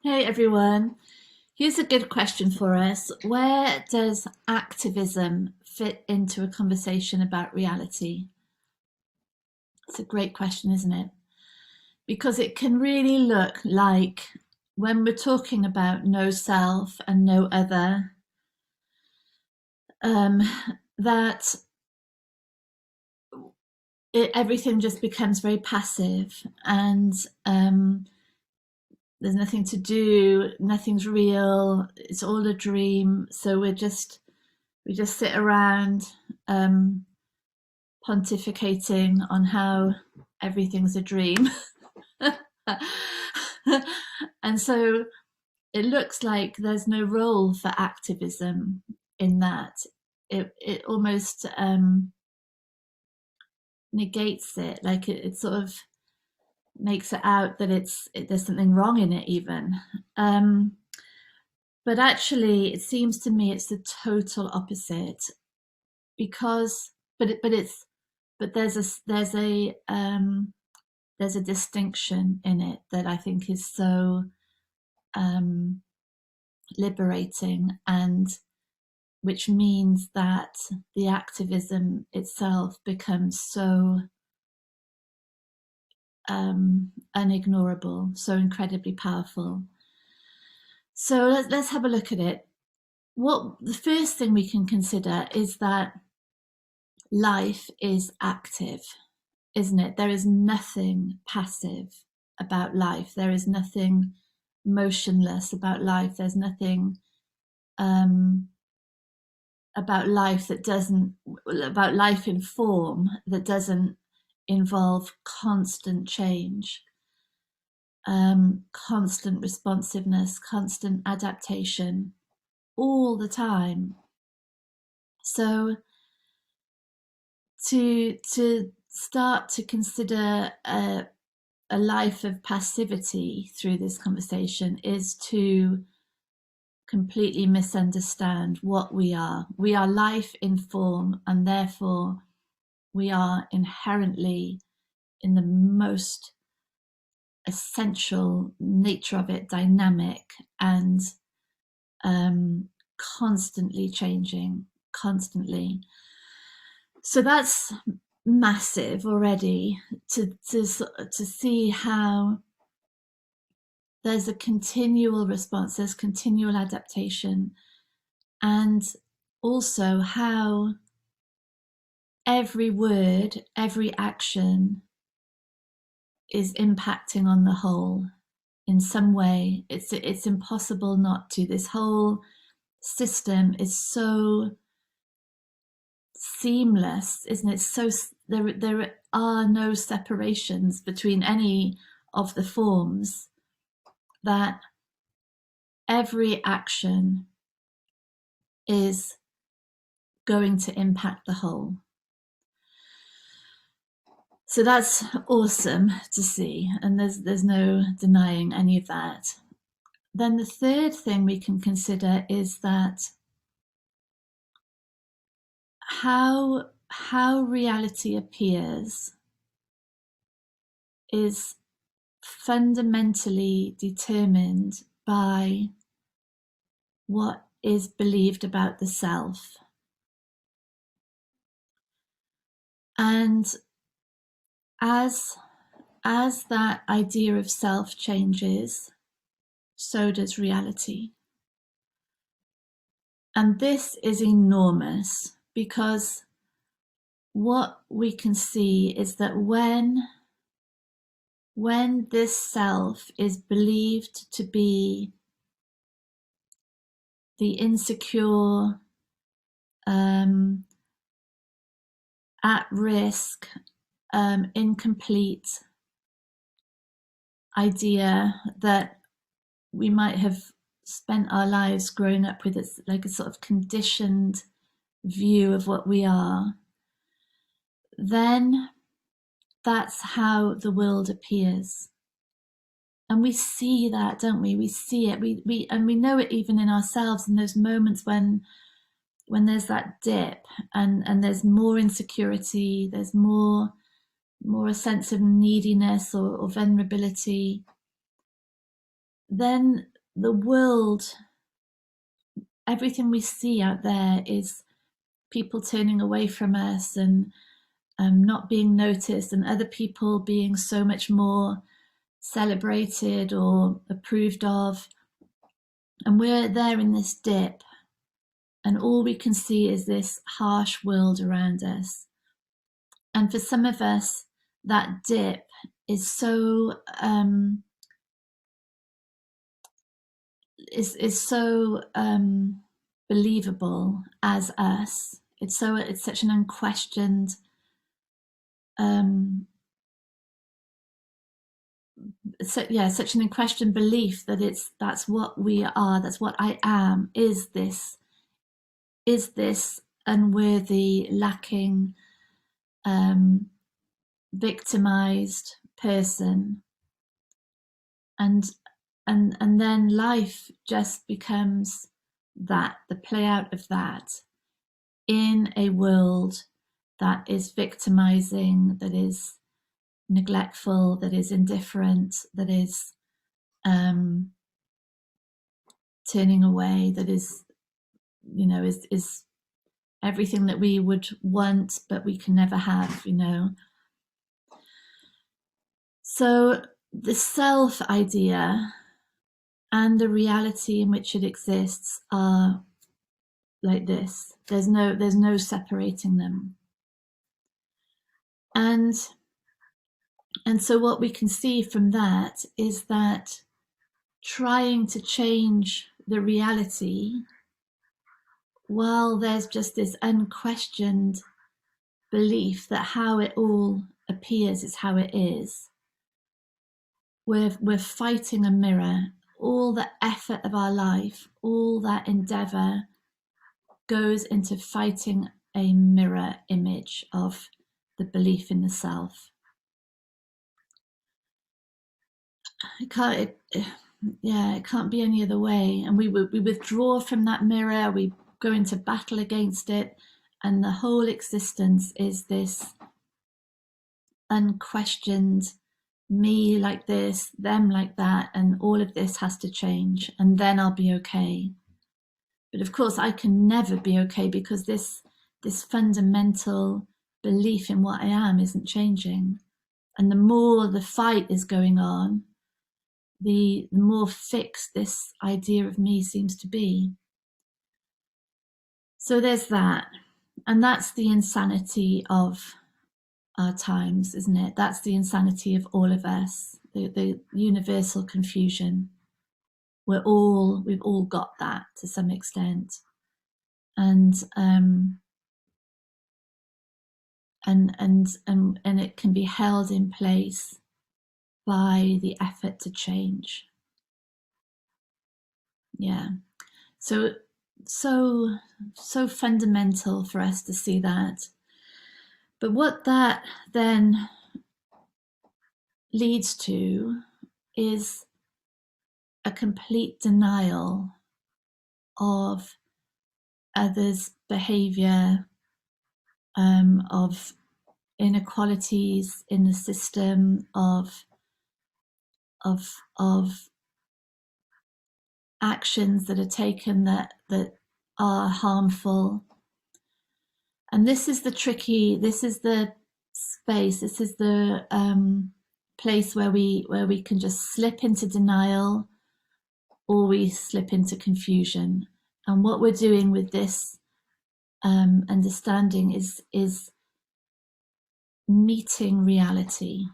Hey everyone, here's a good question for us. Where does activism fit into a conversation about reality? It's a great question, isn't it? Because it can really look like when we're talking about no self and no other, um, that everything just becomes very passive and there's nothing to do, nothing's real, it's all a dream. So we just sit around um, pontificating on how everything's a dream. And so it looks like there's no role for activism in that. It almost negates it, like it sort of makes it out that there's something wrong in it even. But actually, it seems to me it's the total opposite because, but there's a distinction in it that I think is so um, liberating, and which means that the activism itself becomes so unignorable, so incredibly powerful. So let's have a look at it. What the first thing we can consider is that life is active, isn't it? There is nothing passive about life. There is nothing motionless about life. There's nothing um, about life that doesn't, about life in form that doesn't involve constant change, constant responsiveness, constant adaptation all the time. So to start to consider a life of passivity through this conversation is to completely misunderstand what we are. We are life in form, and therefore we are inherently, in the most essential nature of it, dynamic and constantly changing, constantly. So that's massive already to see how there's a continual response, there's continual adaptation, and also how every word, every action is impacting on the whole in some way. It's impossible not to. This whole system is so seamless, isn't it? So there are no separations between any of the forms, that every action is going to impact the whole. So that's awesome to see, and there's no denying any of that. Then the third thing we can consider is that how reality appears is fundamentally determined by what is believed about the self. And as that idea of self changes, so does reality. And this is enormous, because what we can see is that when this self is believed to be the insecure, at risk, incomplete idea that we might have spent our lives growing up with, it's like a sort of conditioned view of what we are, then that's how the world appears. And we see that, don't we? We see it. We know it even in ourselves, in those moments when there's that dip, and there's more insecurity, there's more a sense of neediness or vulnerability. Then the world, everything we see out there is people turning away from us and not being noticed, and other people being so much more celebrated or approved of. And we're there in this dip, and all we can see is this harsh world around us. And for some of us, that dip is so believable as us. It's such an unquestioned such an unquestioned belief that that's what we are, that's what I am, is this unworthy, lacking, victimized person. And then life just becomes that, the play out of that in a world that is victimizing, that is neglectful, that is indifferent, that is turning away, that is, is everything that we would want but we can never have, So the self idea and the reality in which it exists are like this. There's no separating them. And so what we can see from that is that trying to change the reality, while there's just this unquestioned belief that how it all appears is how it is, we're fighting a mirror. All the effort of our life, all that endeavor goes into fighting a mirror image of the belief in the self. It can't be any other way. And we withdraw from that mirror, we go into battle against it, and the whole existence is this unquestioned me like this, them like that, and all of this has to change, and then I'll be okay. But of course, I can never be okay because this fundamental belief in what I am isn't changing. And the more the fight is going on, the more fixed this idea of me seems to be. So there's that. And that's the insanity of our times, isn't it? That's the insanity of all of us, the universal confusion. We've all got that to some extent. And it can be held in place by the effort to change. Yeah. So fundamental for us to see that. But what that then leads to is a complete denial of others' behavior, of inequalities in the system, of actions that are taken that are harmful. And this is the space, this is the place where we can just slip into denial, or we slip into confusion. And what we're doing with this understanding is meeting reality.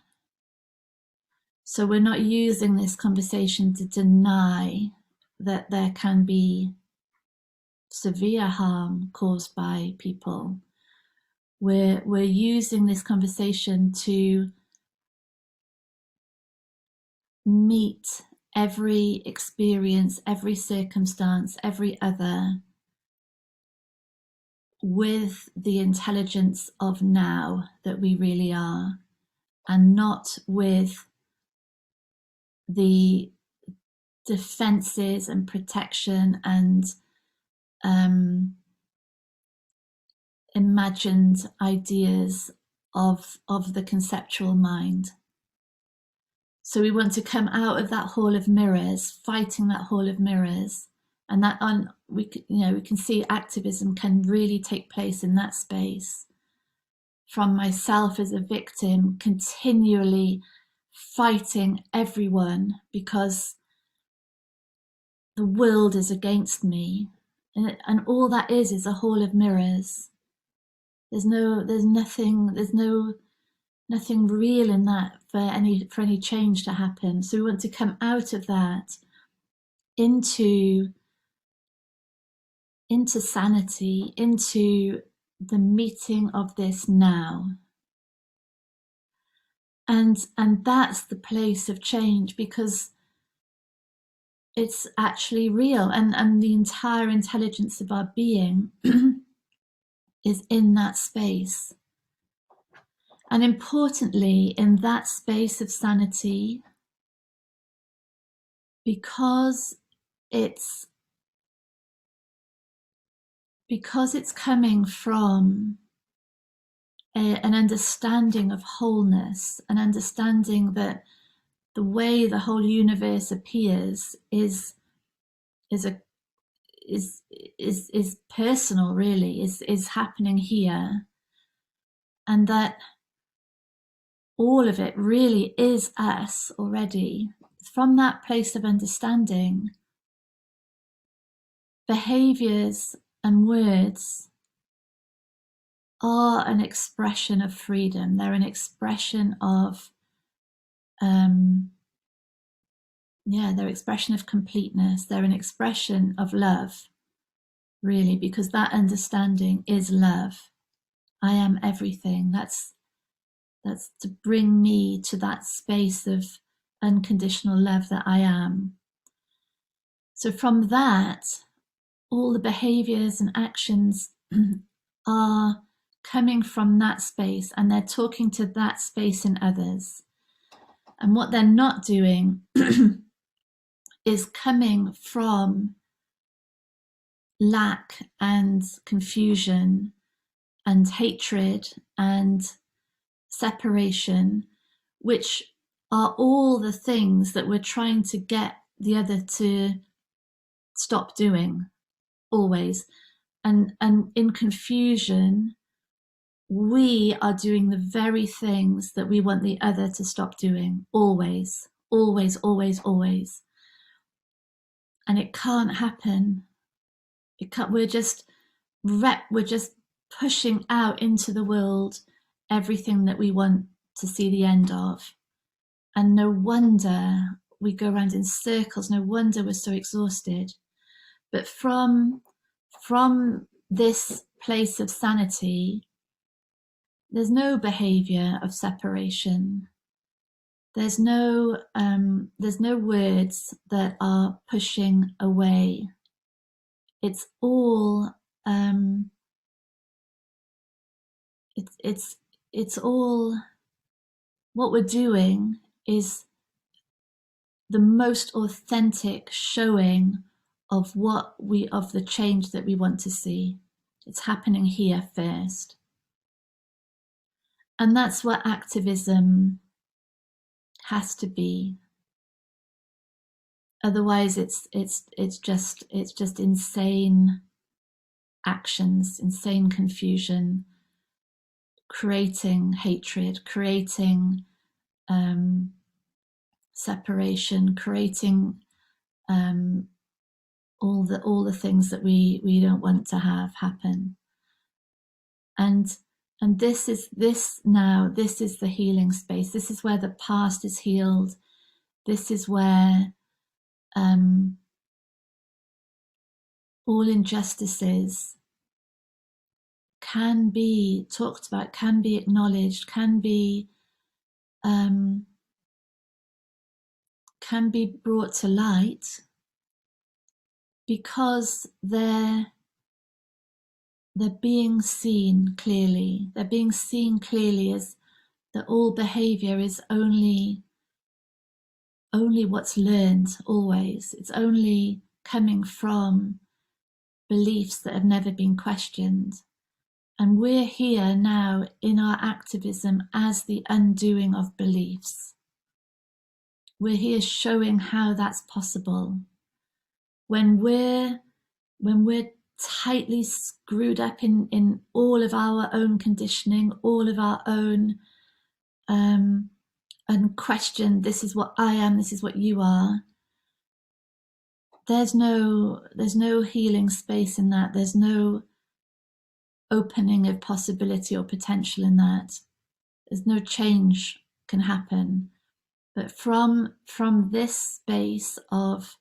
So we're not using this conversation to deny that there can be severe harm caused by people. We're using this conversation to meet every experience, every circumstance, every other with the intelligence of now that we really are, and not with the defenses and protection and imagined ideas of the conceptual mind. So we want to come out of that hall of mirrors, fighting that hall of mirrors, and that we can see activism can really take place in that space. From myself as a victim, continually fighting everyone because the world is against me, and all that is a hall of mirrors. There's nothing real in that for any change to happen. So we want to come out of that into sanity, into the meeting of this now. And that's the place of change, because it's actually real, and the entire intelligence of our being is in that space. And importantly, in that space of sanity, because it's coming from an understanding of wholeness, an understanding that the way the whole universe appears is personal, really, is happening here, and that all of it really is us already. From that place of understanding, behaviors and words are an expression of freedom. They're an expression of they're an expression of completeness. They're an expression of love, really, because that understanding is love. I am everything. That's to bring me to that space of unconditional love that I am. So from that, all the behaviors and actions are coming from that space, and they're talking to that space in others. And what they're not doing is coming from lack and confusion and hatred and separation, which are all the things that we're trying to get the other to stop doing, always. And in confusion, we are doing the very things that we want the other to stop doing, always, always, always, always. And it can't happen. We're just pushing out into the world everything that we want to see the end of. And no wonder we go around in circles. No wonder we're so exhausted. But from this place of sanity, there's no behavior of separation. There's no words that are pushing away. It's all it's all, what we're doing is the most authentic showing of the change that we want to see. It's happening here first. And that's what activism has to be. Otherwise it's just insane actions, insane confusion, creating hatred, creating separation, creating all the things that we don't want to have happen. And this is the healing space. This is where the past is healed. This is where all injustices can be talked about, can be acknowledged, can be brought to light, because they're being seen clearly. They're being seen clearly as that all behavior is only what's learned, always. It's only coming from beliefs that have never been questioned. And we're here now in our activism as the undoing of beliefs. we're here showing how that's possible. When we're tightly screwed up in all of our own conditioning, all of our own unquestioned, this is what I am, this is what you are, there's no healing space in that. There's no opening of possibility or potential in that. There's no change can happen. But from this space of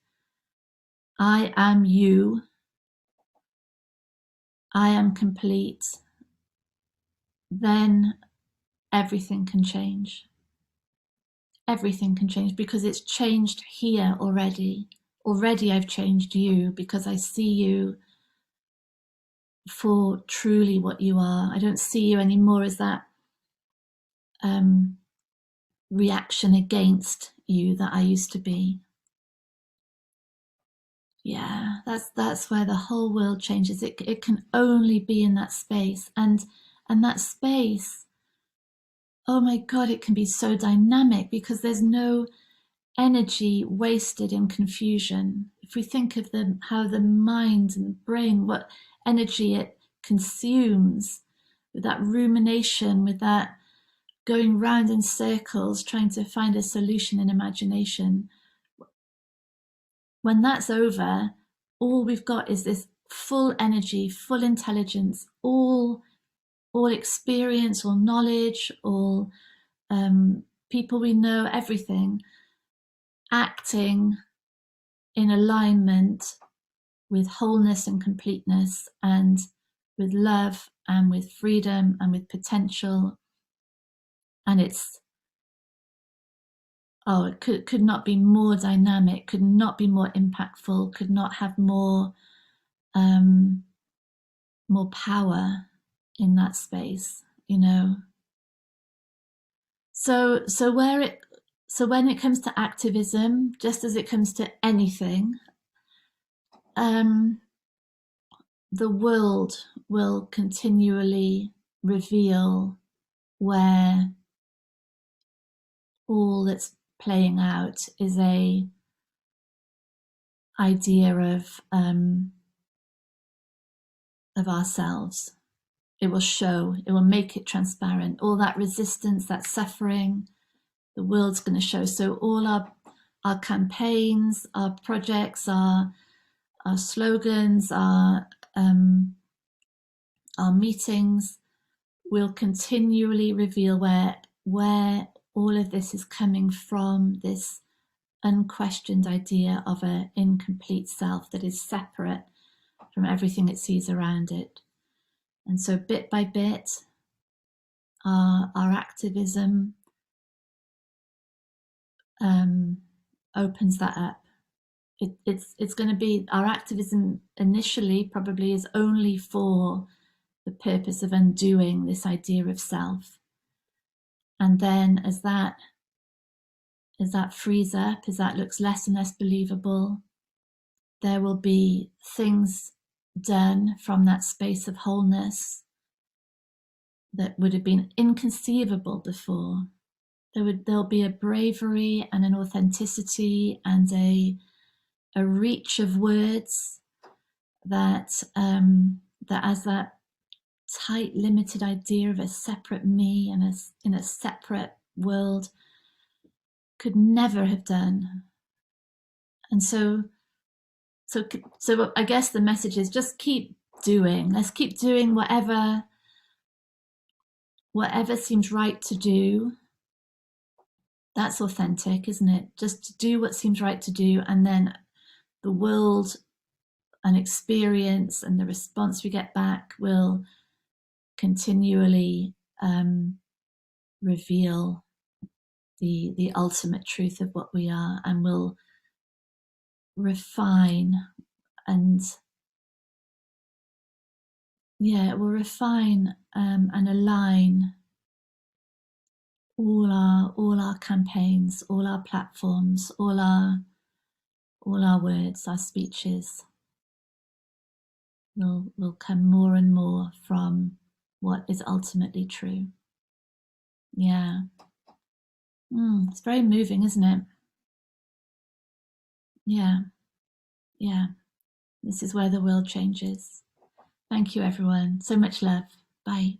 I am you, I am complete, then everything can change. Everything can change because it's changed here already. Already I've changed you because I see you for truly what you are. I don't see you anymore as that reaction against you that I used to be. Yeah, that's where the whole world changes. It can only be in that space, and that space, oh my God, it can be so dynamic because there's no energy wasted in confusion. If we think of how the mind and the brain, what energy it consumes with that rumination, with that going round in circles, trying to find a solution in imagination. When that's over, all we've got is this full energy, full intelligence, all experience, all knowledge, all people we know, everything acting in alignment with wholeness and completeness, and with love and with freedom and with potential. And it's, it could not be more dynamic, could not be more impactful, could not have more power in that space, you know. So when it comes to activism, just as it comes to anything, the world will continually reveal where all that's playing out is a idea of ourselves. It will show, it will make it transparent. All that resistance, that suffering, the world's going to show. So all our campaigns, our projects, our slogans, our meetings will continually reveal where all of this is coming from, this unquestioned idea of an incomplete self that is separate from everything it sees around it. And so bit by bit, our activism opens that up. It's going to be, our activism initially probably is only for the purpose of undoing this idea of self. And then as that frees up, as that looks less and less believable, there will be things done from that space of wholeness that would have been inconceivable before. There'll be a bravery and an authenticity and a reach of words that as that tight, limited idea of a separate me and in a separate world could never have done. And so I guess the message is just keep doing. Let's keep doing whatever seems right to do. That's authentic, isn't it? Just to do what seems right to do, and then the world and experience and the response we get back will continually reveal the ultimate truth of what we are, and will refine and it will refine and align all our campaigns, all our platforms, all our words, our speeches will come more and more from what is ultimately true. Yeah. It's very moving, isn't it? Yeah, yeah. This is where the world changes. Thank you, everyone. So much love. Bye.